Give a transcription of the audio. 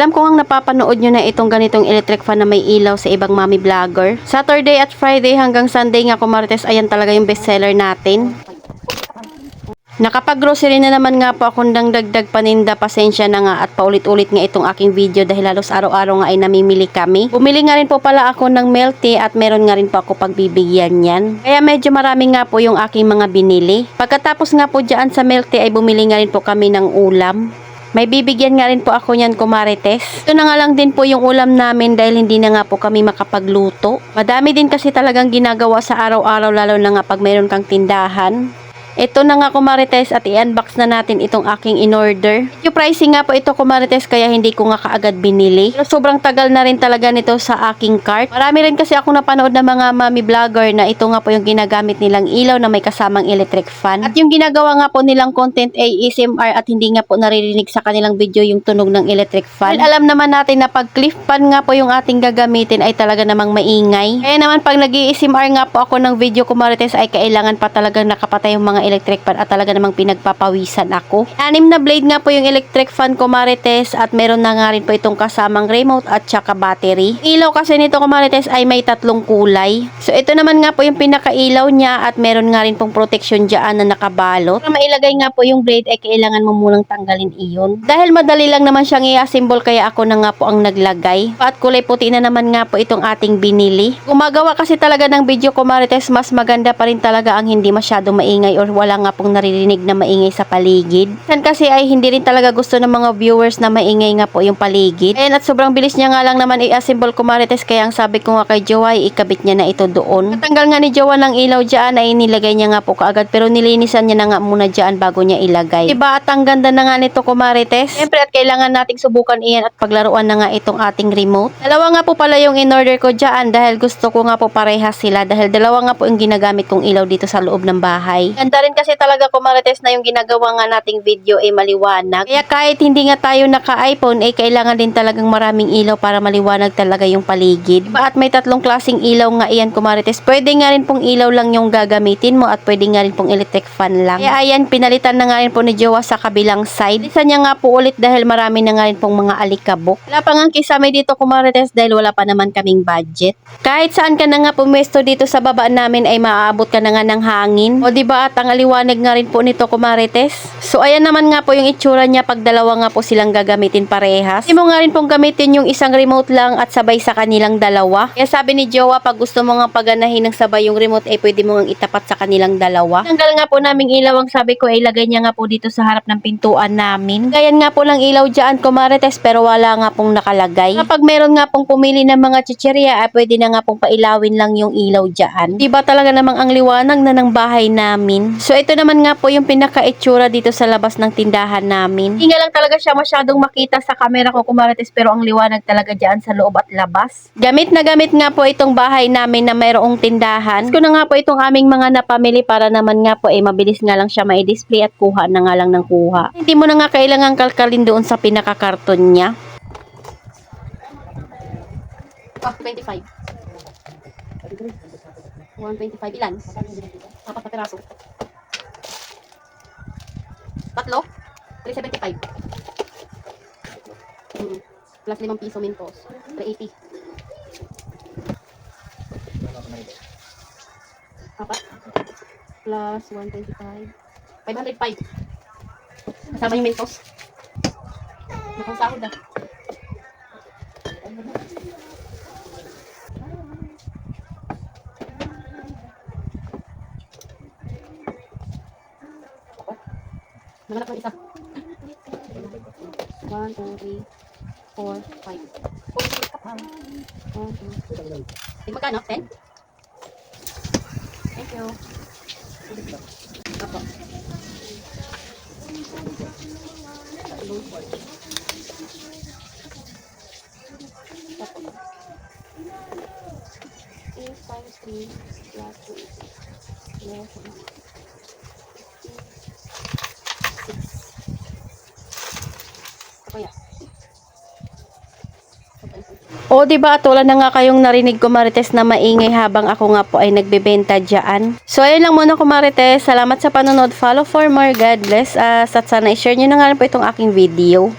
Alam ko ang napapanood nyo na itong ganitong electric fan na may ilaw sa ibang mommy vlogger. Saturday at Friday hanggang Sunday nga kumarites, ayan talaga yung bestseller natin. Nakapag-grocery na naman nga po ako ng dagdag paninda, pasensya na nga at paulit-ulit nga itong aking video dahil halos araw-araw nga ay namimili kami. Bumili nga rin po pala ako ng milk tea at meron nga rin po ako pagbibigyan yan. Kaya medyo marami nga po yung aking mga binili. Pagkatapos nga po dyan sa milk tea ay bumili nga rin po kami ng ulam. May bibigyan nga rin po ako niyan kumarites. Ito na nga lang din po yung ulam namin dahil hindi na nga po kami makapagluto. Madami din kasi talagang ginagawa sa araw-araw lalo na nga pag mayroon kang tindahan. Ito na nga kumarites at i-unbox na natin itong aking in-order. Yung pricing nga po ito kumarites kaya hindi ko nga kaagad binili. Pero sobrang tagal na rin talaga nito sa aking cart. Marami rin kasi ako napanood na mga mommy vlogger na ito nga po yung ginagamit nilang ilaw na may kasamang electric fan. At yung ginagawa nga po nilang content ay ASMR at hindi nga po naririnig sa kanilang video yung tunog ng electric fan. Well, alam naman natin na pag cliff fan nga po yung ating gagamitin ay talaga namang maingay. Kaya naman pag nag-ASMR nga po ako ng video kumarites ay kailangan pa talagang nakapatay yung mga electric fan at talaga namang pinagpapawisan ako. 6 na blade nga po yung electric fan kumarites at meron na nga rin po itong kasamang remote at saka battery. Ilaw kasi nito kumarites ay may 3 kulay. So ito naman nga po yung pinakailaw niya at meron nga rin pong protection dyan na nakabalot. Para mailagay nga po yung blade ay kailangan mo munang tanggalin iyon. Dahil madali lang naman siyang i-assemble kaya ako na nga po ang naglagay. At kulay puti na naman nga po itong ating binili. Gumagawa kasi talaga ng video kumarites mas maganda pa rin talaga ang hindi masyado maingay or wala nga pong naririnig na maingay sa paligid. San kasi ay hindi rin talaga gusto ng mga viewers na maingay nga po yung paligid. Ayan at sobrang bilis niya nga lang naman i-assemble kumarites kaya ang sabi ko nga kay Jowa ay ikabit niya na ito doon. Natanggal nga ni Jowa ng ilaw dyan ay nilagay niya nga po kaagad pero nilinisan niya na nga muna dyan bago niya ilagay. Diba at ang ganda na nga nito kumarites? Siyempre at kailangan nating subukan iyan at paglaruan na nga itong ating remote. Dalawa nga po pala yung in-order ko dyan dahil gusto ko nga po parehas sila dahil dalawa nga po yung ginagamit kong ilaw dito sa loob ng bahay. Ganda rin kasi talaga kumarites na yung ginagawa nga nating video ay maliwanag. Kaya kahit hindi nga tayo naka-iPhone ay kailangan din talagang maraming ilaw para maliwanag talaga yung paligid. Diba? At may 3 klaseng ilaw nga iyan kumarites. Pwede nga rin pong ilaw lang yung gagamitin mo at pwede nga rin pong electric fan lang. Kaya ayan, pinalitan na nga rin po ni Jowa sa kabilang side. Isa niya nga po ulit dahil marami na nga rin pong mga alikabok. Wala pa nga kisame dito kumarites dahil wala pa naman kaming budget. Kahit saan ka na nga pumesto dito sa baba namin ay maaabot ka na nga ng hangin. O diba at ang aliwanag nga rin po nito kumarites. So ayan naman nga po yung itsura niya pag dalawa nga po silang gagamitin parehas. Hindi mo nga rin pong gamitin yung isang remote lang at sabay sa kanilang dalawa. Kaya sabi ni Jowa pag gusto mo nga paganahin ng sabay yung remote ay pwede mo nga itapat sa kanilang dalawa. Tanggal nga po naming ilaw ang sabi ko ay ilagay niya nga po dito sa harap ng pintuan namin. Gayan nga po lang ilaw dyan kumarites pero wala nga pong nakalagay. Kapag meron nga pong pumili ng mga chichirya ay pwede na nga pong pailawin lang yung ilaw dyan. Diba talaga namang ang liwanag na ng bahay namin. So ito naman nga po yung pinaka-itsura dito sa labas ng tindahan namin. Hindi nga lang talaga siya masyadong makita sa camera ko kumarites pero ang liwanag talaga dyan sa loob at labas. Gamit na gamit nga po itong bahay namin na mayroong tindahan. Ko na nga po itong aming mga napamili para naman nga po ay mabilis nga lang siya mai-display at kuha na nga lang ng kuha. Hindi mo na nga kailangan kalkalin doon sa pinaka-karton niya. 25. 125 ilan? 4 na piraso. 3? 375. Plus 5 piso mintos. 380. 4. Plus 125. 505. Kasama yung mintos. Nakang sahod ah. Nanganak ng isa. 1, 2, 3, 4, 5. 1, 2, 3. Magkano? 10? Thank you. Apo. Apo. 8 times 3 plus 2 less 6. Kaya. O diba at wala na nga kayong narinig kumarites na maingay habang ako nga po ay nagbebenta dyan. So ayun lang muna kumarites. Salamat sa panonood. Follow for more. God bless us. At sana i-share nyo na nga rin po itong aking video.